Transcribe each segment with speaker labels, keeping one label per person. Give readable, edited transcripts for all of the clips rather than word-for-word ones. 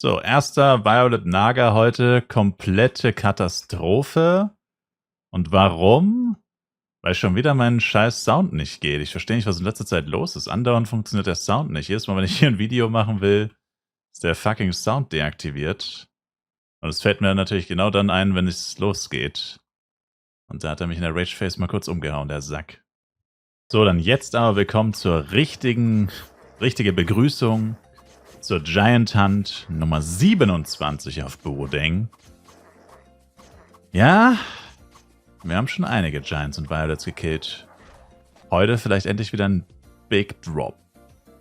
Speaker 1: So, erster Violet Naga heute. Komplette Katastrophe. Und warum? Weil schon wieder mein scheiß Sound nicht geht. Ich verstehe nicht, was in letzter Zeit los ist. Andauernd funktioniert der Sound nicht. Jedes Mal, wenn ich hier ein Video machen will, ist der fucking Sound deaktiviert. Und es fällt mir natürlich genau dann ein, wenn es losgeht. Und da hat er mich in der Rageface mal kurz umgehauen, der Sack. So, dann jetzt aber willkommen zur richtige Begrüßung zur Giant Hunt Nummer 27 auf Borodeng. Ja, wir haben schon einige Giants und Violets gekillt. Heute vielleicht endlich wieder ein Big Drop.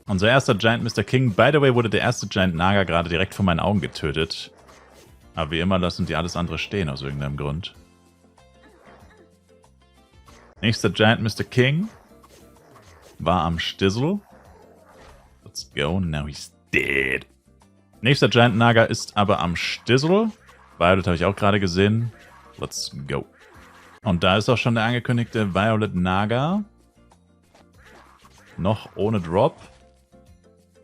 Speaker 1: Unser erster Giant, Mr. King. By the way, wurde der erste Giant Naga gerade direkt vor meinen Augen getötet. Aber wie immer lassen die alles andere stehen aus irgendeinem Grund. Nächster Giant, Mr. King. War am Stissel. Let's go, now he's dead. Nächster Giant Naga ist aber am Stissel. Violet habe ich auch gerade gesehen. Let's go. Und da ist auch schon der angekündigte Violet Naga. Noch ohne Drop.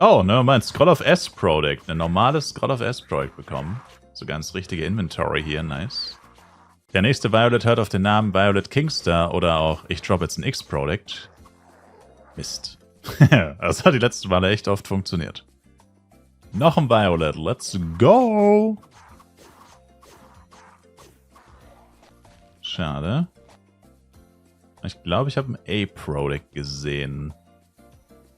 Speaker 1: Oh, ne, mein Scroll of S Product. Ein normales Scroll of S Product bekommen. So ganz richtige Inventory hier, nice. Der nächste Violet hört auf den Namen Violet Kingstar oder auch ich drop jetzt ein X Product. Mist. Das hat die letzten Male echt oft funktioniert. Noch ein Violet, let's go! Schade. Ich glaube, ich habe ein A-Product gesehen.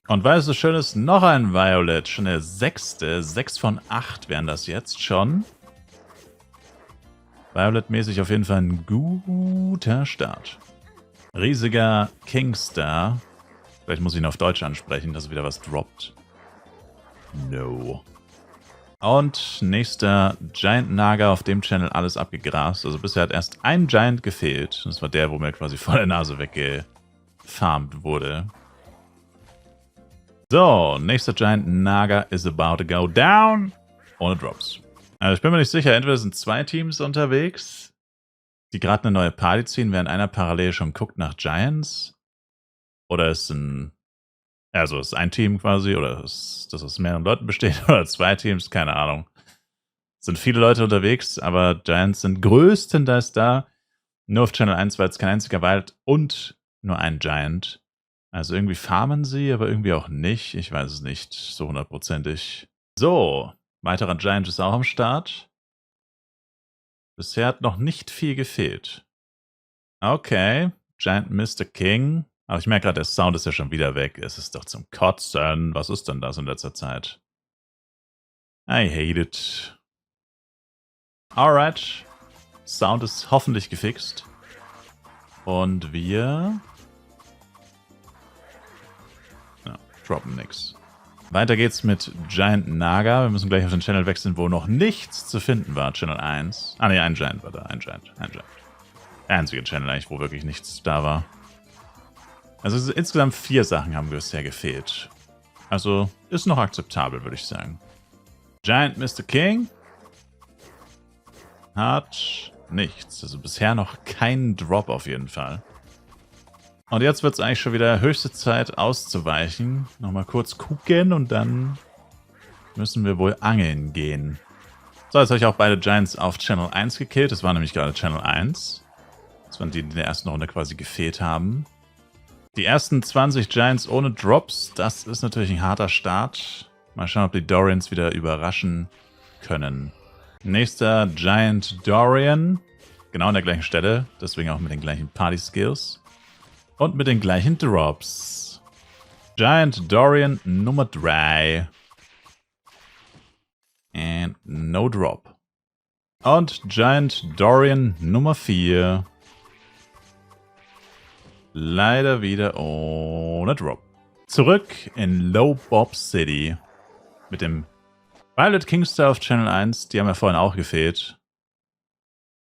Speaker 1: Und weil es so schön ist, noch ein Violet. Schon der 6. 6 von 8 wären das jetzt schon. Violet-mäßig auf jeden Fall ein guter Start. Riesiger Kingstar. Vielleicht muss ich ihn auf Deutsch ansprechen, dass wieder was droppt. No. Und nächster Giant Naga auf dem Channel alles abgegrast. Also bisher hat erst ein Giant gefehlt. Das war der, wo mir quasi vor der Nase weggefarmt wurde. So, nächster Giant Naga is about to go down. Ohne Drops. Also ich bin mir nicht sicher, entweder sind 2 Teams unterwegs, die gerade eine neue Party ziehen, während einer parallel schon guckt nach Giants. Oder es ist es ist ein Team quasi, oder das aus mehreren Leuten besteht, oder 2 Teams, keine Ahnung. Es sind viele Leute unterwegs, aber Giants sind größtenteils da. Nur auf Channel 1 war jetzt kein einziger Wild und nur ein Giant. Also irgendwie farmen sie, aber irgendwie auch nicht. Ich weiß es nicht so hundertprozentig. So, weiterer Giant ist auch am Start. Bisher hat noch nicht viel gefehlt. Okay, Giant Mr. King. Aber ich merke gerade, der Sound ist ja schon wieder weg. Es ist doch zum Kotzen. Was ist denn das in letzter Zeit? I hate it. Alright. Sound ist hoffentlich gefixt. Und wir droppen nix. Weiter geht's mit Giant Naga. Wir müssen gleich auf den Channel wechseln, wo noch nichts zu finden war. Channel 1. Ah ne, ein Giant war da. Ein Giant. Der einzige Channel eigentlich, wo wirklich nichts da war. Also insgesamt 4 Sachen haben bisher gefehlt. Also ist noch akzeptabel, würde ich sagen. Giant Mr. King hat nichts. Also bisher noch kein Drop auf jeden Fall. Und jetzt wird es eigentlich schon wieder höchste Zeit auszuweichen. Nochmal kurz gucken und dann müssen wir wohl angeln gehen. So, jetzt habe ich auch beide Giants auf Channel 1 gekillt. Das war nämlich gerade Channel 1. Das waren die, die in der ersten Runde quasi gefehlt haben. Die ersten 20 Giants ohne Drops, das ist natürlich ein harter Start. Mal schauen, ob die Dorians wieder überraschen können. Nächster Giant Dorian. Genau an der gleichen Stelle, deswegen auch mit den gleichen Party-Skills. Und mit den gleichen Drops. Giant Dorian Nummer 3. And no Drop. Und Giant Dorian Nummer 4. Leider wieder ohne Drop. Zurück in Low Bob City. Mit dem Violet Kingstar auf Channel 1. Die haben ja vorhin auch gefehlt.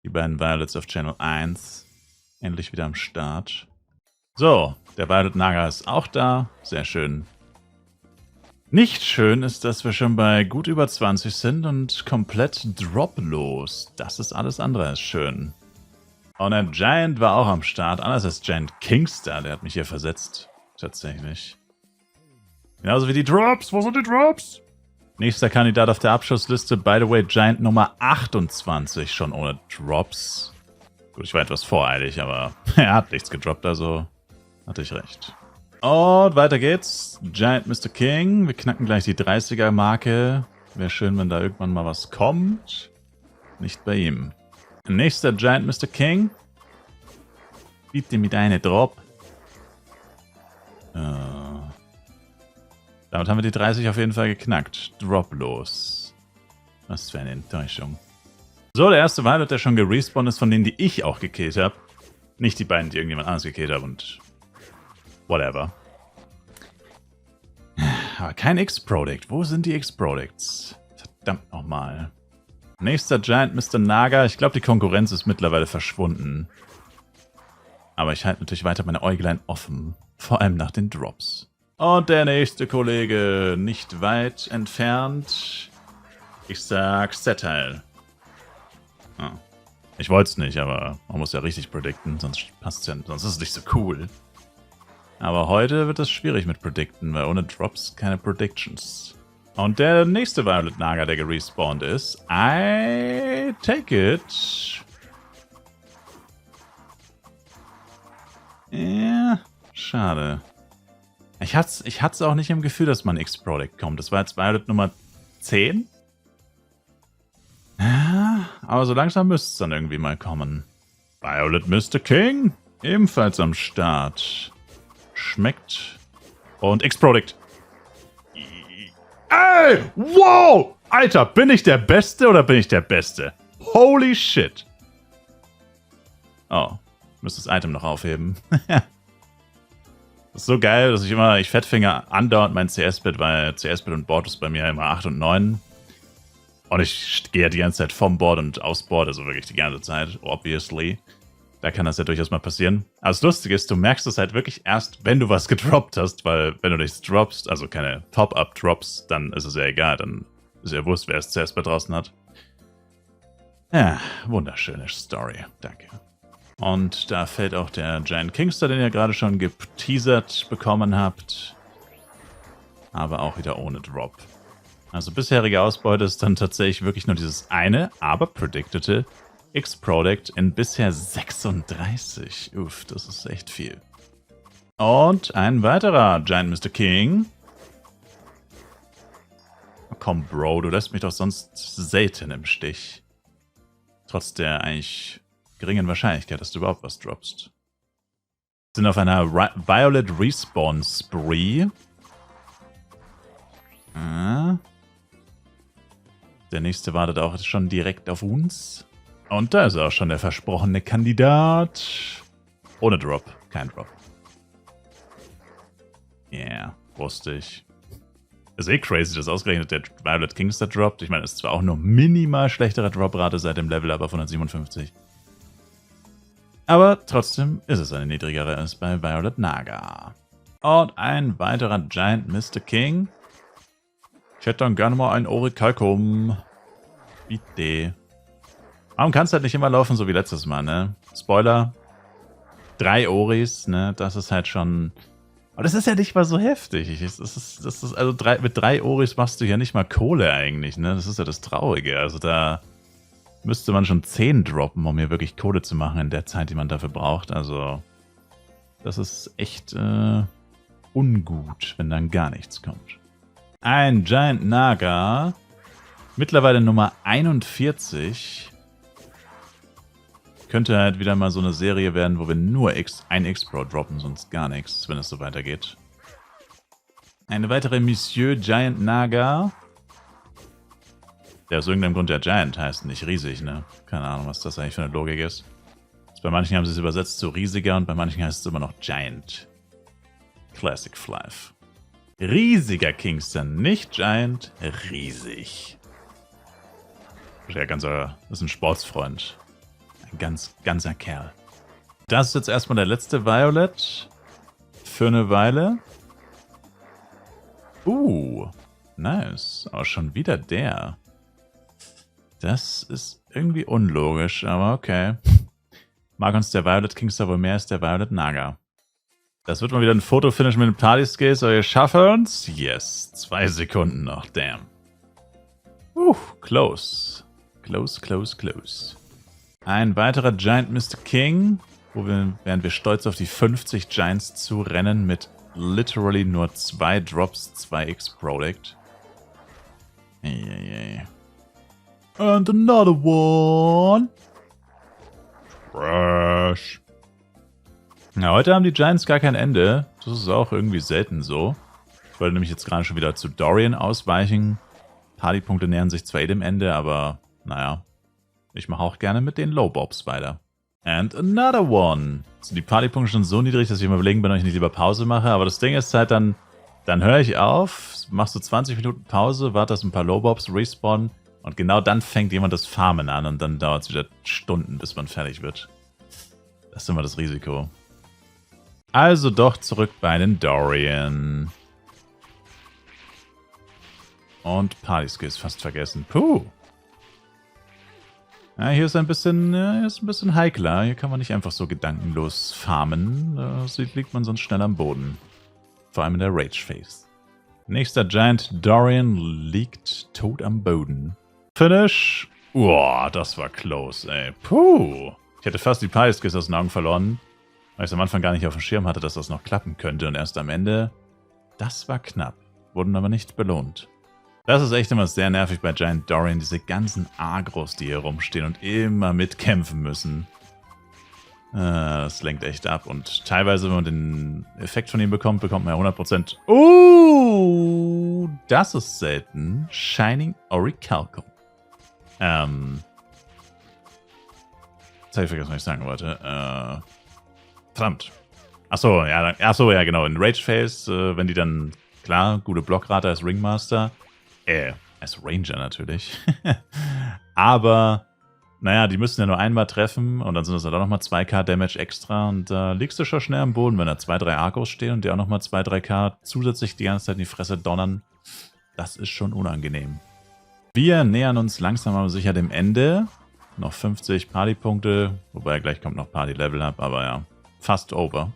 Speaker 1: Die beiden Violets auf Channel 1. Endlich wieder am Start. So, der Violet Naga ist auch da. Sehr schön. Nicht schön ist, dass wir schon bei gut über 20 sind und komplett droplos. Das ist alles andere als schön. Und der Giant war auch am Start. Anders als Giant Kingstar. Der hat mich hier versetzt. Tatsächlich. Genauso wie die Drops. Wo sind die Drops? Nächster Kandidat auf der Abschussliste, by the way, Giant Nummer 28, schon ohne Drops. Gut, ich war etwas voreilig, aber er hat nichts gedroppt, also hatte ich recht. Und weiter geht's. Giant Mr. King. Wir knacken gleich die 30er-Marke. Wäre schön, wenn da irgendwann mal was kommt. Nicht bei ihm. Nächster Giant Mr. King. Bitte mit einem Drop. Damit haben wir die 30 auf jeden Fall geknackt. Droplos. Was für eine Enttäuschung. So, der erste Violet, der schon gerespawnt ist, von denen, die ich auch gekillt habe. Nicht die beiden, die irgendjemand anderes gekillt hat und whatever. Aber kein X-Product. Wo sind die X-Products? Verdammt nochmal. Nächster Giant Mr. Naga. Ich glaube, die Konkurrenz ist mittlerweile verschwunden. Aber ich halte natürlich weiter meine Äuglein offen. Vor allem nach den Drops. Und der nächste Kollege, nicht weit entfernt. Ich sag Setile. Oh. Ich wollte es nicht, aber man muss ja richtig predikten, sonst passt es ja, sonst ist es nicht so cool. Aber heute wird es schwierig mit Predikten, weil ohne Drops keine Predictions. Und der nächste Violet Naga, der gerespawnt ist, I take it. Ja, schade. Ich hatte auch nicht im Gefühl, dass man X-Product kommt. Das war jetzt Violet Nummer 10. Ja, aber so langsam müsste es dann irgendwie mal kommen. Violet Mr. King, ebenfalls am Start. Schmeckt. Und X-Product. Ey, wow! Alter, bin ich der Beste oder bin ich der Beste? Holy shit. Oh, ich muss das Item noch aufheben. Das ist so geil, dass ich fettfinger andauernd mein CS-Bit, weil CS-Bit und Board ist bei mir immer 8 und 9. Und ich gehe ja die ganze Zeit vom Board und aus Board, also wirklich die ganze Zeit, obviously. Da kann das ja durchaus mal passieren. Aber das Lustige ist, du merkst es halt wirklich erst, wenn du was gedroppt hast, weil wenn du nichts droppst, also keine Top-Up-Drops, dann ist es ja egal, dann ist ja wurscht, wer das CS-Bit draußen hat. Ja, wunderschöne Story, danke. Und da fällt auch der Giant Kingster, den ihr gerade schon geteasert bekommen habt. Aber auch wieder ohne Drop. Also bisherige Ausbeute ist dann tatsächlich wirklich nur dieses eine, aber predictete X-Product in bisher 36. Uff, das ist echt viel. Und ein weiterer Giant Mr. King. Oh, komm, Bro, du lässt mich doch sonst selten im Stich. Trotz der eigentlich geringen Wahrscheinlichkeit, dass du überhaupt was droppst. Wir sind auf einer Violet Respawn Spree. Der nächste wartet auch schon direkt auf uns. Und da ist auch schon der versprochene Kandidat. Ohne Drop, kein Drop. Yeah, wusste ich. Ist eh crazy, dass ausgerechnet der Violet Kingster droppt. Ich meine, es ist zwar auch nur minimal schlechtere Droprate seit dem Level-Up auf 157. Aber trotzdem ist es eine niedrigere als bei Violet Naga. Und ein weiterer Giant Mr. King. Ich hätte dann gerne mal ein Orikalkum. Bitte. Warum kann es halt nicht immer laufen, so wie letztes Mal, ne? Spoiler. 3 Oris, ne? Das ist halt schon... Aber das ist ja nicht mal so heftig. Mit 3 Oris machst du ja nicht mal Kohle eigentlich, ne? Das ist ja das Traurige. Also da müsste man schon 10 droppen, um hier wirklich Kohle zu machen in der Zeit, die man dafür braucht. Also das ist echt ungut, wenn dann gar nichts kommt. Ein Giant Naga. Mittlerweile Nummer 41. Könnte halt wieder mal so eine Serie werden, wo wir nur ein X-Pro droppen, sonst gar nichts, wenn es so weitergeht. Eine weitere Monsieur Giant Naga. Der aus irgendeinem Grund ja Giant heißt, nicht riesig, ne? Keine Ahnung, was das eigentlich für eine Logik ist. Bei manchen haben sie es übersetzt zu riesiger und bei manchen heißt es immer noch Giant. Classic Flife. Riesiger Kingston, nicht Giant, riesig. Ja, das ist ein Sportsfreund. Ein ganzer Kerl. Das ist jetzt erstmal der letzte Violet. Für eine Weile. Nice. Aber schon wieder der. Das ist irgendwie unlogisch, aber okay. Mag uns der Violet Kingster wohl mehr als der Violet Naga. Das wird mal wieder ein Fotofinish mit den Party-Skills, aber wir schaffen uns. Yes. 2 Sekunden noch, damn. Close. Close, close, close. Ein weiterer Giant Mr. King, während wir stolz auf die 50 Giants zu rennen mit literally nur 2 Drops, 2x Product. And another one. Trash. Ja, heute haben die Giants gar kein Ende. Das ist auch irgendwie selten so. Ich wollte nämlich jetzt gerade schon wieder zu Dorian ausweichen. Partypunkte nähern sich zwar dem Ende, aber naja. Ich mache auch gerne mit den Low-Bobs weiter. And another one. Sind die Partypunkte schon so niedrig, dass ich immer überlegen bin, ob ich nicht lieber Pause mache. Aber das Ding ist halt, dann höre ich auf, machst so 20 Minuten Pause, warte, dass ein paar Low-Bobs respawnen. Und genau dann fängt jemand das Farmen an und dann dauert es wieder Stunden, bis man fertig wird. Das ist immer das Risiko. Also doch zurück bei den Dorian. Und Party-Skills fast vergessen. Puh. Ja, hier ist ein bisschen heikler. Hier kann man nicht einfach so gedankenlos farmen. Da liegt man sonst schnell am Boden. Vor allem in der Rage-Phase. Nächster Giant Dorian liegt tot am Boden. Finish. Boah, das war close, ey. Puh. Ich hätte fast die Party-Skills aus den Augen verloren, weil ich es am Anfang gar nicht auf dem Schirm hatte, dass das noch klappen könnte. Und erst am Ende, das war knapp. Wurden aber nicht belohnt. Das ist echt immer sehr nervig bei Giant Dorian, diese ganzen Agros, die hier rumstehen und immer mitkämpfen müssen. Das lenkt echt ab. Und teilweise, wenn man den Effekt von ihm bekommt, bekommt man ja 100%. Das ist selten. Shining Orichalcum. Jetzt habe ich vergessen, was ich sagen wollte. Verdammt. Achso, ja, genau. In Rage Phase, wenn die dann, klar, gute Blockrate als Ringmaster. Als Ranger natürlich. Aber, naja, die müssen ja nur einmal treffen und dann sind das dann auch nochmal 2k Damage extra und da liegst du schon schnell am Boden, wenn da 2-3 Arcos stehen und dir auch nochmal 2-3k zusätzlich die ganze Zeit in die Fresse donnern. Das ist schon unangenehm. Wir nähern uns langsam aber sicher dem Ende. Noch 50 Partypunkte, wobei gleich kommt noch Party-Level-Up, aber ja, fast over.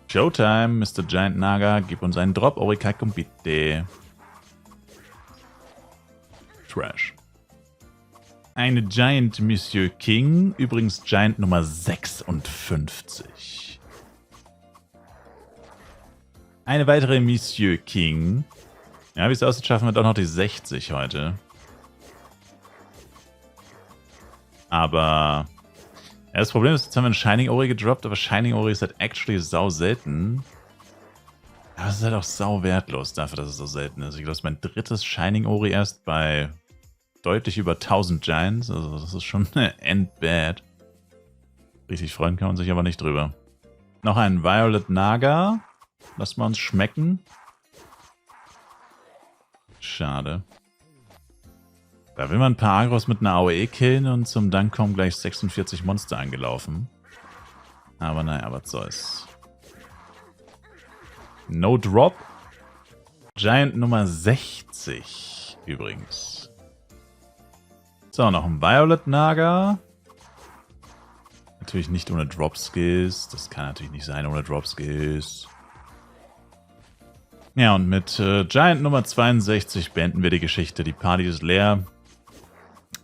Speaker 1: Showtime, Mr. Giant Naga, gib uns einen Drop, Orichalcum bitte. Trash. Eine Giant Monsieur King, übrigens Giant Nummer 56. Eine weitere Monsieur King. Ja, wie es aussieht, schaffen wir doch noch die 60 heute. Aber ja, das Problem ist, jetzt haben wir einen Shining Ori gedroppt, aber Shining Ori ist halt actually sau selten. Aber es ist halt auch sau wertlos dafür, dass es so selten ist. Ich glaube, das ist mein drittes Shining Ori erst bei deutlich über 1000 Giants. Also das ist schon endbad. Richtig freuen kann man sich aber nicht drüber. Noch ein Violet Naga. Lassen wir uns schmecken. Schade. Da will man ein paar Agros mit einer AOE killen und zum Dank kommen gleich 46 Monster angelaufen. Aber naja, was soll's. No Drop. Giant Nummer 60 übrigens. So, noch ein Violet Naga. Natürlich nicht ohne Drop Skills. Das kann natürlich nicht sein ohne Drop Skills. Ja, und mit Giant Nummer 62 beenden wir die Geschichte. Die Party ist leer.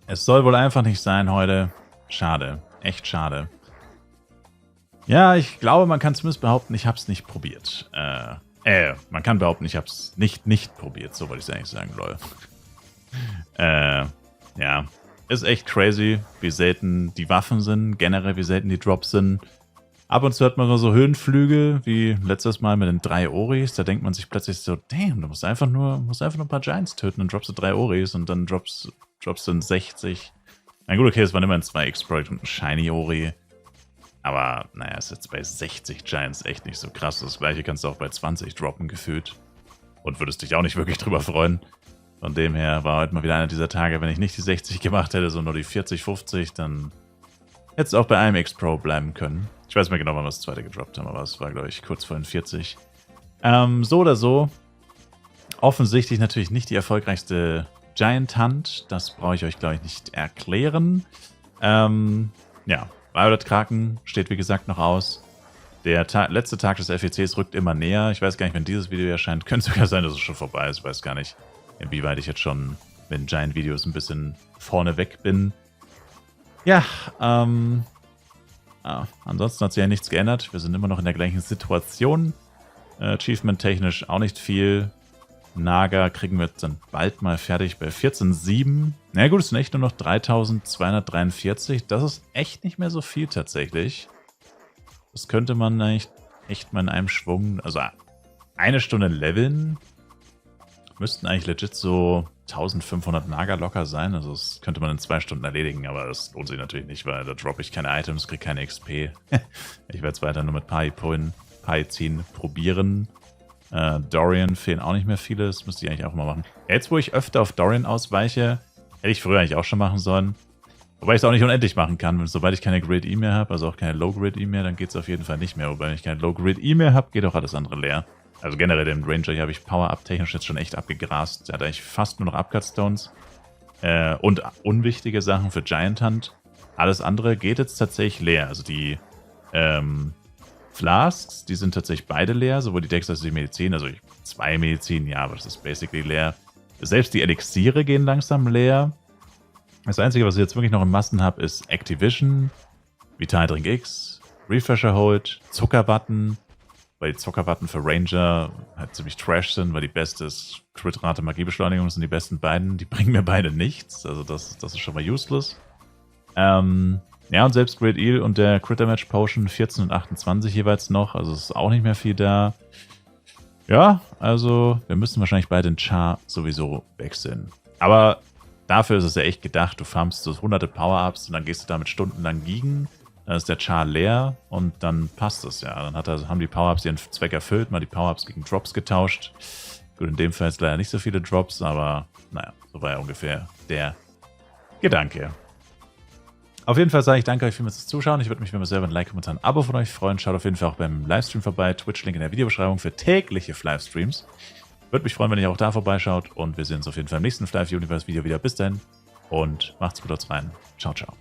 Speaker 1: Es soll wohl einfach nicht sein heute. Schade. Echt schade. Ja, ich glaube, man kann zumindest behaupten, ich habe es nicht probiert. Man kann behaupten, ich habe es nicht probiert. So wollte ich es eigentlich sagen, lol. Ja. Ist echt crazy, wie selten die Waffen sind. Generell, wie selten die Drops sind. Ab und zu hat man so Höhenflüge, wie letztes Mal mit den 3 Oris. Da denkt man sich plötzlich so, damn, du musst einfach nur ein paar Giants töten und droppst du 3 Oris und dann droppst du in 60. Na gut, okay, es waren immer ein 2x-Projekt und ein Shiny Ori. Aber, naja, ist jetzt bei 60 Giants echt nicht so krass. Das gleiche kannst du auch bei 20 droppen, gefühlt. Und würdest dich auch nicht wirklich drüber freuen. Von dem her war heute mal wieder einer dieser Tage, wenn ich nicht die 60 gemacht hätte, sondern nur die 40, 50, dann hätte es auch bei einem X-Pro bleiben können. Ich weiß nicht mehr genau, wann wir das zweite gedroppt haben, aber es war, glaube ich, kurz vor den 40. So oder so. Offensichtlich natürlich nicht die erfolgreichste Giant Hunt. Das brauche ich euch, glaube ich, nicht erklären. Ja, Violet Kraken steht, wie gesagt, noch aus. Der letzte Tag des FECs rückt immer näher. Ich weiß gar nicht, wenn dieses Video erscheint. Könnte sogar sein, dass es schon vorbei ist. Ich weiß gar nicht, inwieweit ich jetzt schon wenn Giant-Videos ein bisschen vorneweg bin. Ja, ansonsten hat sich ja nichts geändert. Wir sind immer noch in der gleichen Situation. Achievement-technisch auch nicht viel. Naga kriegen wir jetzt dann bald mal fertig bei 14,7. Na gut, es sind echt nur noch 3243. Das ist echt nicht mehr so viel tatsächlich. Das könnte man eigentlich echt mal in einem Schwung, also eine Stunde leveln, müssten eigentlich legit so 1500 Naga locker sein. Also das könnte man in 2 Stunden erledigen, aber das lohnt sich natürlich nicht, weil da droppe ich keine Items, kriege keine XP. Ich werde es weiter nur mit Pai ziehen probieren. Dorian fehlen auch nicht mehr viele, das müsste ich eigentlich auch mal machen. Jetzt, wo ich öfter auf Dorian ausweiche, hätte ich früher eigentlich auch schon machen sollen. Wobei ich es auch nicht unendlich machen kann. Sobald ich keine Grid E mehr habe, also auch keine Low Grid E mehr, dann geht es auf jeden Fall nicht mehr. Wobei, wenn ich keine Low Grid E mehr habe, geht auch alles andere leer. Also generell den Ranger hier habe ich Power-Up technisch jetzt schon echt abgegrast. Der hat eigentlich fast nur noch Upcut-Stones. Und unwichtige Sachen für Giant Hunt. Alles andere geht jetzt tatsächlich leer. Also die Flasks, die sind tatsächlich beide leer, sowohl die Dex als auch die Medizin. Also 2 Medizin, ja, aber das ist basically leer. Selbst die Elixiere gehen langsam leer. Das Einzige, was ich jetzt wirklich noch in Massen habe, ist Activision, Vitaldrink X, Refresher Hold, Zuckerwatten, weil die Zuckerwatten für Ranger halt ziemlich trash sind, weil die beste ist Crit-Rate, Magiebeschleunigung sind die besten beiden. Die bringen mir beide nichts, also das ist schon mal useless. Ja, und selbst Great Eel und der Crit Damage Potion 14 und 28 jeweils noch, also ist auch nicht mehr viel da. Ja, also wir müssen wahrscheinlich beide den Char sowieso wechseln. Aber dafür ist es ja echt gedacht, du farmst so hunderte Power-Ups und dann gehst du damit stundenlang gegen, dann ist der Char leer und dann passt es ja. Dann haben die Power-Ups ihren Zweck erfüllt, mal die Power-Ups gegen Drops getauscht. Gut, in dem Fall ist leider nicht so viele Drops, aber naja, so war ja ungefähr der Gedanke. Auf jeden Fall sage ich danke euch vielmals fürs Zuschauen. Ich würde mich, wenn ihr selber ein Like, Kommentar, ein Abo von euch freuen. Schaut auf jeden Fall auch beim Livestream vorbei. Twitch-Link in der Videobeschreibung für tägliche Livestreams. Würde mich freuen, wenn ihr auch da vorbeischaut. Und wir sehen uns auf jeden Fall im nächsten Fly Universe Video wieder. Bis dann und macht's gut, haut's rein. Ciao, ciao.